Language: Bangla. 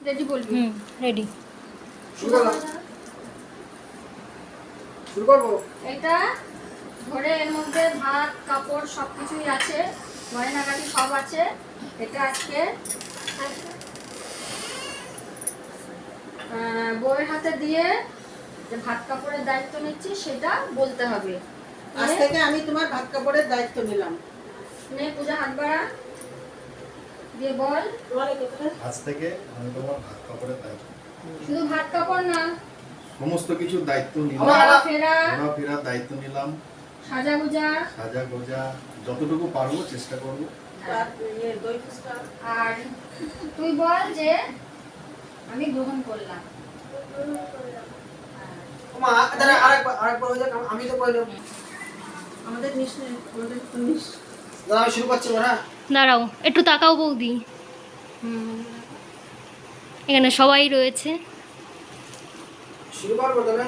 রেডি বলবি? রেডি। শুরু করবো। এটা ধরে এর মধ্যে ভাত কাপড় সব কিছুই আছে, গয়নাগাটি সব আছে। এটা আজকে বউয়ের হাতে দিয়ে যে ভাত কাপড়ের দায়িত্ব নিচ্ছি সেটা বলতে হবে। আজ থেকে আমি তোমার ভাত কাপড়ের দায়িত্ব নিলাম। নে পূজা হাত বাড়া দিয়ে বল। আজ থেকে আমি তোমার ভাত কাপড়ের দায়িত্ব, শুধু ভাত কাপড় না, সমস্ত কিছুর দায়িত্ব নিলাম, ঘোরাফেরা, ঘোরাফেরার দায়িত্ব নিলাম, সাজা গুজা, সাজা গোজা যতটুকু পারবো চেষ্টা করবো। আর তুই বল যে আমি গ্রহণ করলাম। মা দাঁড়া, আরেকবার হয়ে যাক, আমি তো কইলাম আমাদের নিশ্চয় আমাদের তো নিশ্চয়। দাঁড়া আমি শুরু করছি না। দাঁড়াও একটু তাকাও বৌদি, এখানে সবাই রয়েছে। শুরু করবো তাহলে।